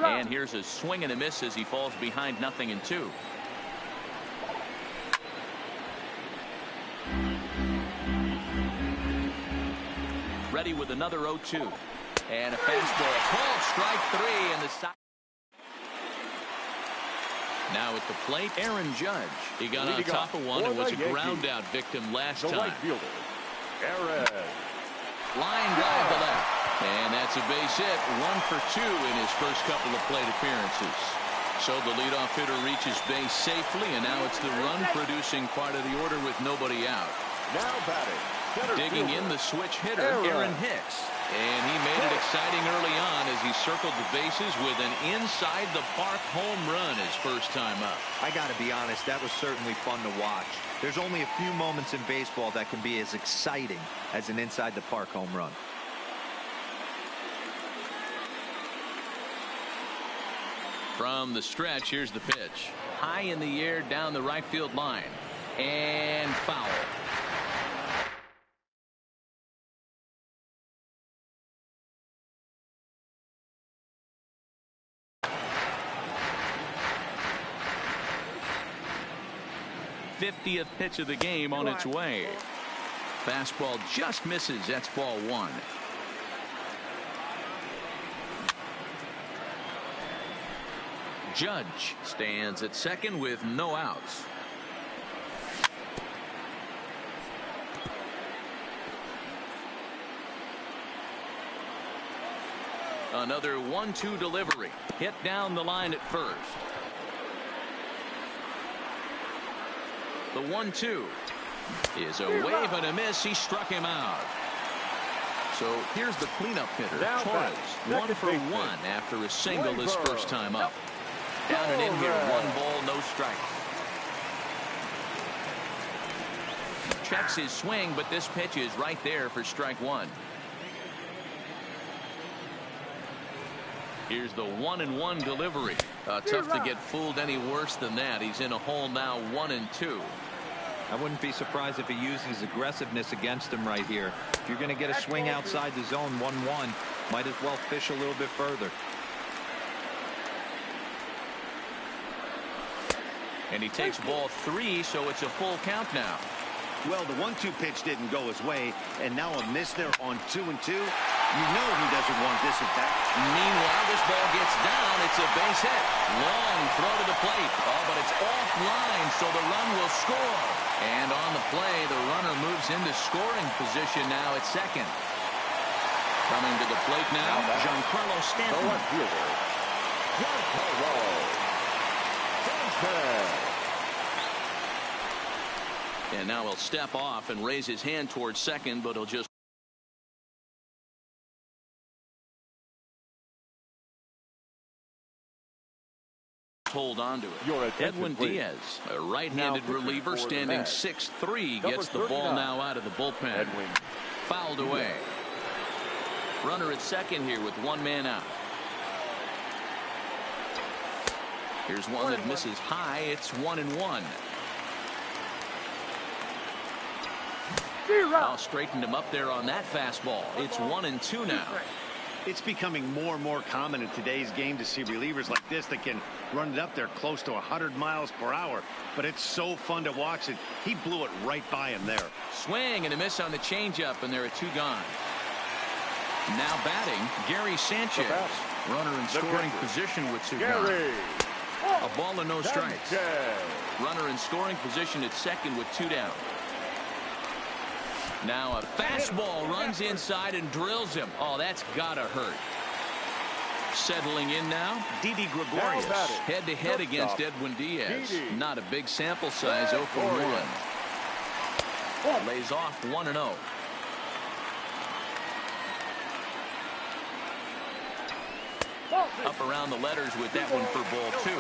And here's a swing and a miss as he falls behind 0-2. Ready with another 0-2. And a fastball. Called strike 3 and the side. Now at the plate, Aaron Judge. He got on top of one and was a ground out victim last time. Right fielder, Aaron. Line drive to left. And that's a base hit. 1 for 2 in his first couple of plate appearances. So the leadoff hitter reaches base safely, and now it's the run producing part of the order with nobody out. Now batting. Digging in the switch hitter, Aaron Hicks. And he made it exciting early on as he circled the bases with an inside the park home run his first time up. I got to be honest, that was certainly fun to watch. There's only a few moments in baseball that can be as exciting as an inside the park home run. From the stretch, here's the pitch. High in the air down the right field line. And foul. '50th pitch of the game on its way. Fastball just misses. That's ball 1. Judge stands at second with no outs. Another 1-2 delivery. Hit down the line at first. The 1-2 is a wave and a miss. He struck him out. So here's the cleanup hitter, Torres. 1 for 1 after a single his first time up. Down and in here, 1 ball, no strikes. Checks his swing, but this pitch is right there for strike 1. Here's the 1-1 delivery. Tough to get fooled any worse than that. He's in a hole now, 1-2. I wouldn't be surprised if he used his aggressiveness against him right here. If you're going to get a swing outside the zone, 1-1, might as well fish a little bit further. And he takes ball 3, so it's a full count now. Well, the 1-2 pitch didn't go his way, and now a miss there on 2-2. You know he doesn't want this at bat. Meanwhile, this ball gets down. It's a base hit. Long throw to the plate. Oh, but it's offline, so the run will score. And on the play, the runner moves into scoring position now at second. Coming to the plate now, Giancarlo Stanton. The left fielder, Giancarlo Stanton. And now he'll step off and raise his hand towards second, but he'll just hold on to it. Edwin Diaz, a right-handed reliever standing 6'3", gets the ball now out of the bullpen. Fouled away. Runner at second here with 1 man out. Here's one that misses high. It's 1-1. Now straightened him up there on that fastball. It's 1-2 now. It's becoming more and more common in today's game to see relievers like this that can run it up there close to 100 miles per hour. But it's so fun to watch it. He blew it right by him there. Swing and a miss on the changeup, and there are 2 gone. Now batting, Gary Sanchez. Runner in scoring position with 2 gone. A ball and no strikes. Runner in scoring position at second with 2 down. Now a fastball runs inside and drills him. Oh, that's gotta hurt. Settling in now, Didi Gregorius. Head-to-head against Edwin Diaz. Not a big sample size, 0 for 1. Lays off 1-0. Up around the letters with that one for ball 2.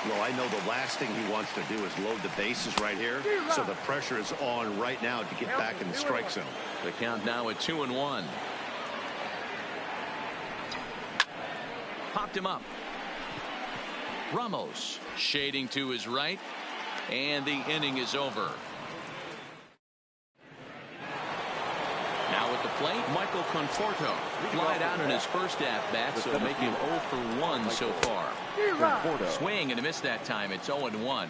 Well, I know the last thing he wants to do is load the bases right here, so the pressure is on right now to get back in the strike zone. The count now at 2-1. Popped him up. Ramos shading to his right, and the inning is over. Now at the plate, Michael Conforto. Flied out in his first at-bat, so making 0 for 1 so far. Swing and a miss that time. It's 0-1.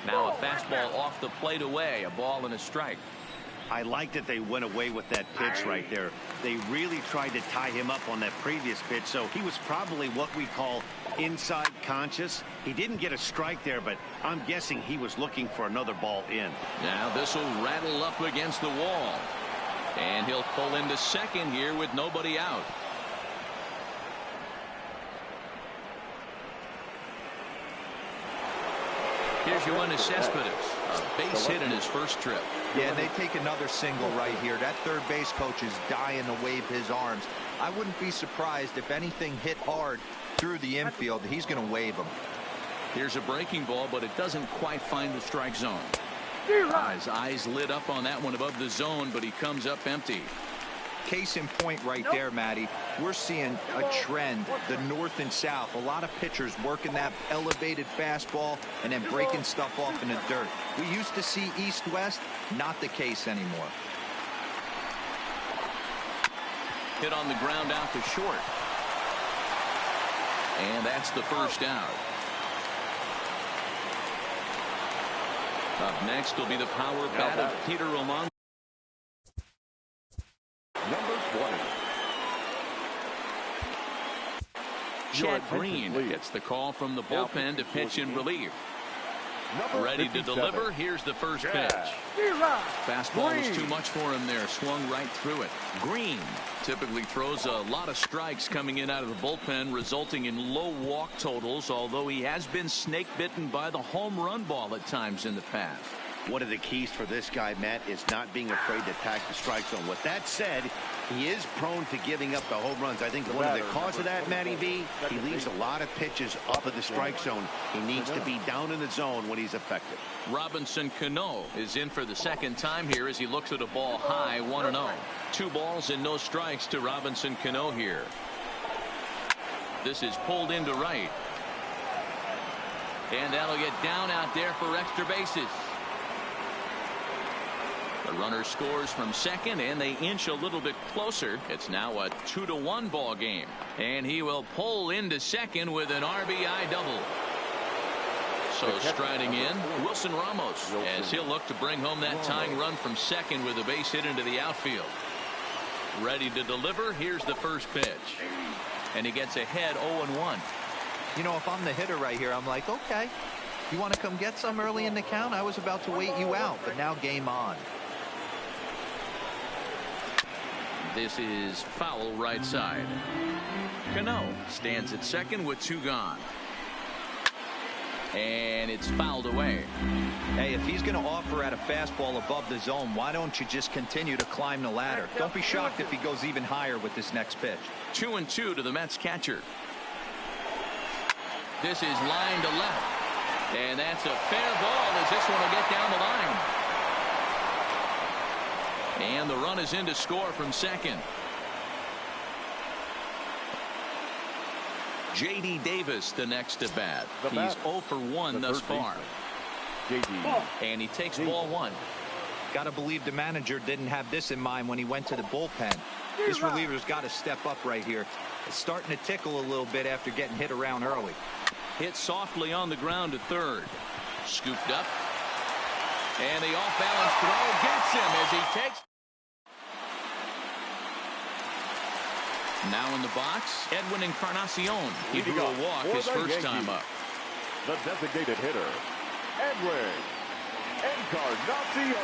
Now a fastball off the plate away. A ball and a strike. I like that they went away with that pitch right there. They really tried to tie him up on that previous pitch, so he was probably what we call inside conscious. He didn't get a strike there, but I'm guessing he was looking for another ball in. Now this will rattle up against the wall. And he'll pull into second here with nobody out. Here's Yoenis Cespedes, a base hit in his first trip. Yeah, and they take another single right here. That third base coach is dying to wave his arms. I wouldn't be surprised if anything hit hard through the infield. He's going to wave them. Here's a breaking ball, but it doesn't quite find the strike zone. His eyes lit up on that one above the zone, but he comes up empty. Case in point right there, Matty. We're seeing a trend, the north and south. A lot of pitchers working that elevated fastball and then breaking stuff off in the dirt. We used to see east-west, not the case anymore. Hit on the ground out to short. And that's the first out. Up next will be the power bat of Peter Romano. Number 20. Chad Green gets the call from the bullpen to pitch in relief. Ready to deliver. Here's the first pitch. Fastball was too much for him there. Swung right through it. Green typically throws a lot of strikes coming in out of the bullpen, resulting in low walk totals, although he has been snake bitten by the home run ball at times in the past. One of the keys for this guy, Matt, is not being afraid to attack the strike zone. With that said, he is prone to giving up the home runs. I think one of the cause of that, Matty V, he leaves a lot of pitches up at the strike zone. He needs to be down in the zone when he's effective. Robinson Cano is in for the second time here as he looks at a ball high, 1-0. 2 balls and no strikes to Robinson Cano here. This is pulled into right. And that'll get down out there for extra bases. The runner scores from second, and they inch a little bit closer. It's now a 2-1 ball game. And he will pull into second with an RBI double. So striding in, Wilson Ramos, as he'll look to bring home that tying run from second with a base hit into the outfield. Ready to deliver. Here's the first pitch. And he gets ahead 0-1. You know, if I'm the hitter right here, I'm like, okay, you want to come get some early in the count? I was about to wait you out, but now game on. This is foul right side. Cano stands at second with 2 gone. And it's fouled away. Hey, if he's going to offer at a fastball above the zone, why don't you just continue to climb the ladder? Don't be shocked if he goes even higher with this next pitch. 2-2 to the Mets catcher. This is line to left. And that's a fair ball as this one will get down the line. And the run is in to score from second. J.D. Davis the next to bat. He's 0 for 1 thus far. And he takes ball 1. Got to believe the manager didn't have this in mind when he went to the bullpen. This reliever's got to step up right here. It's starting to tickle a little bit after getting hit around early. Hit softly on the ground to third. Scooped up. And the off-balance throw gets him as he takes. Now in the box, Edwin Encarnacion. He drew a walk his first time up. The designated hitter, Edwin Encarnacion.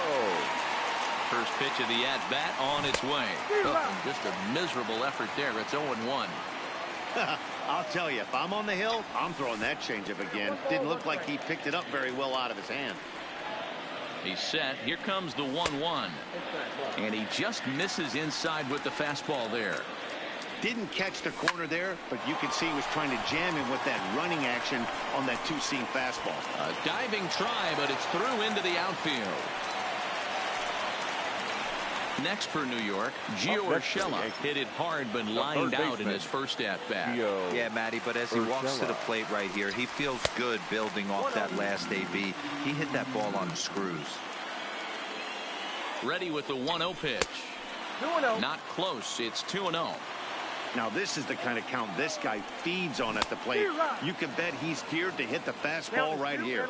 First pitch of the at-bat on its way. Oh, just a miserable effort there. It's 0-1. I'll tell you, if I'm on the hill, I'm throwing that changeup again. Didn't look like he picked it up very well out of his hand. He's set. Here comes the 1-1. And he just misses inside with the fastball there. Didn't catch the corner there, but you can see he was trying to jam him with that running action on that 2-seam fastball. A diving try, but it's through into the outfield. Next for New York, Gio Urshela hit it hard but lined out in his first at-bat. Yeah, Matty, but as he walks to the plate right here, he feels good building off that last AB. He hit that ball on the screws. Ready with the 1-0 pitch. 2-0. Not close. It's 2-0. Now this is the kind of count this guy feeds on at the plate. You can bet he's geared to hit the fastball right here.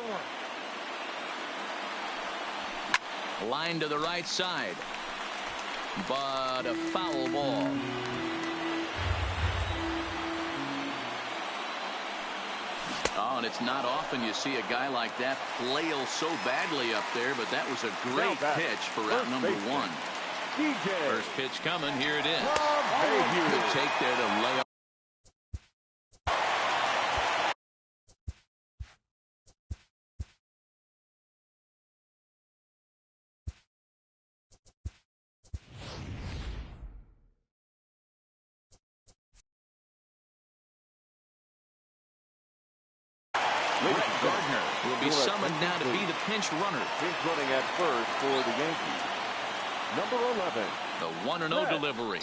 Line to the right side. But a foul ball. Oh, and it's not often you see a guy like that flail so badly up there, but that was a great pitch for out number 1. DJ. First pitch coming. Here it is. Mayhew. Good take there to lay off. Gardner will be summoned now to be the pinch runner. He's running at first for the Yankees. Number 11. The 1-0 delivery.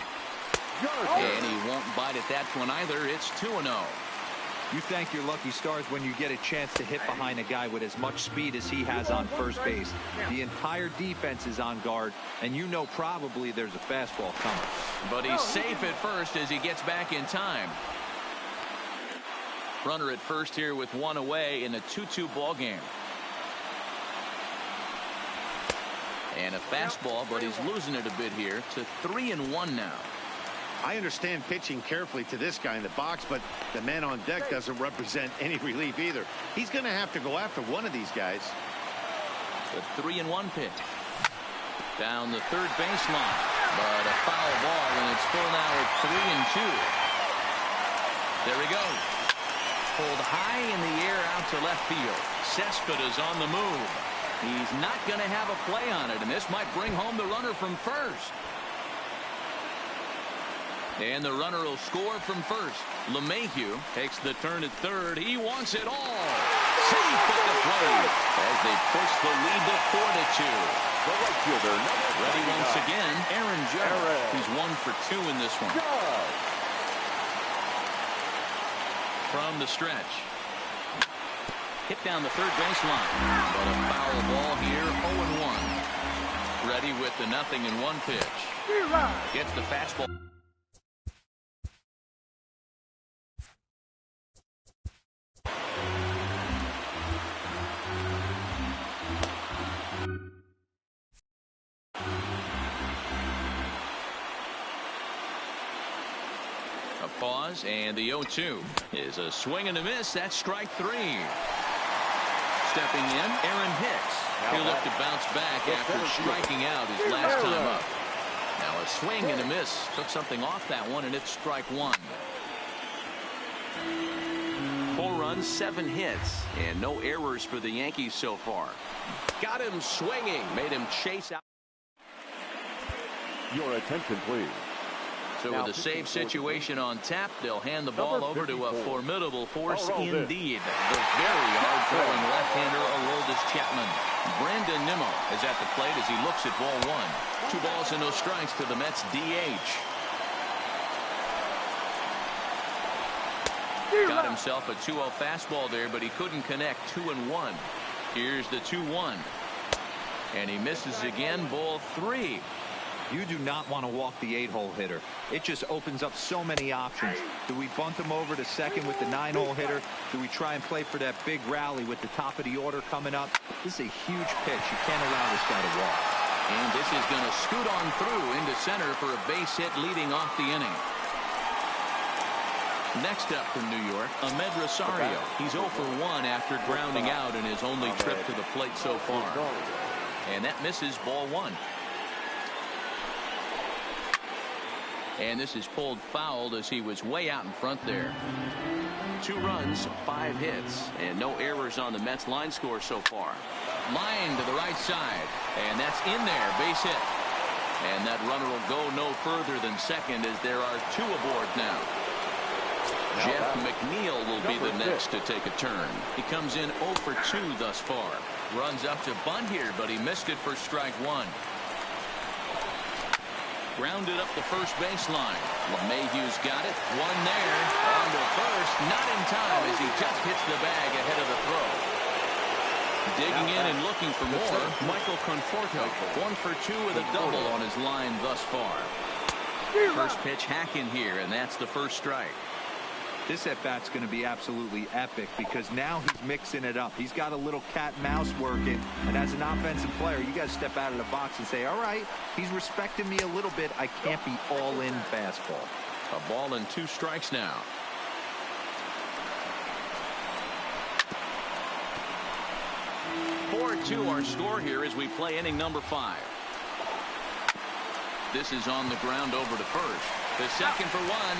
And he won't bite at that one either. It's 2-0. You thank your lucky stars when you get a chance to hit behind a guy with as much speed as he has on first base. The entire defense is on guard, and you know probably there's a fastball coming. But he's safe at first as he gets back in time. Runner at first here with one away in a 2-2 ball game. And a fastball, but he's losing it a bit here to 3-1 now. I understand pitching carefully to this guy in the box, but the man on deck doesn't represent any relief either. He's going to have to go after one of these guys. The 3-1 pitch. Down the third baseline. But a foul ball, and it's full now at 3-2. There he goes. Pulled high in the air out to left field. Cespedes on the move. He's not going to have a play on it, and this might bring home the runner from first. And the runner will score from first. LeMahieu takes the turn at third. He wants it all. Safe at the plate as they push the lead to 4-2. The right fielder, Ready once again, Aaron Judge. He's 1 for 2 in this one. From the stretch. Hit down the third baseline. But a foul ball here, 0-1. Ready with the 0-1 pitch. Gets the fastball. Pause, and the 0-2 is a swing and a miss. That's strike 3. Stepping in, Aaron Hicks. He'll look to bounce back after striking out his last time up. Now a swing and a miss. Took something off that one, and it's strike 1. 4 runs, 7 hits, and no errors for the Yankees so far. Got him swinging, made him chase out. Your attention, please. So with a save situation on tap, they'll hand the ball over to a formidable force indeed. The very hard-throwing left-hander Aroldis Chapman. Brandon Nimmo is at the plate as he looks at ball 1. 2 balls and no strikes to the Mets DH. Got himself a 2-0 fastball there, but he couldn't connect. 2-1. Here's the 2-1. And he misses again, ball 3. You do not want to walk the 8-hole hitter. It just opens up so many options. Do we bunt him over to second with the 9-hole hitter? Do we try and play for that big rally with the top of the order coming up? This is a huge pitch. You can't allow this guy to walk. And this is going to scoot on through into center for a base hit leading off the inning. Next up from New York, Ahmed Rosario. He's 0 for 1 after grounding out in his only trip to the plate so far. And that misses, ball 1. And this is pulled fouled as he was way out in front there. 2 runs, 5 hits, and no errors on the Mets line score so far. Line to the right side, and that's in there, base hit. And that runner will go no further than second as there are 2 aboard now. Jeff McNeil will be the next to take a turn. He comes in 0 for 2 thus far. Runs up to bunt here, but he missed it for strike 1. Grounded up the first baseline. LeMahieu's got it. 1 there. On to first. Not in time as he just hits the bag ahead of the throw. Digging in and looking for more, Michael Conforto. 1 for 2 with a double on his line thus far. First pitch hack in here, and that's the first strike. This at-bat's going to be absolutely epic because now he's mixing it up. He's got a little cat and mouse working, and as an offensive player, you got to step out of the box and say, all right, he's respecting me a little bit. I can't be all-in fastball. A ball and 2 strikes now. This is on the ground over to first. The second for one.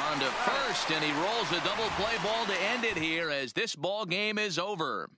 On to first, and he rolls a double play ball to end it here as this ball game is over.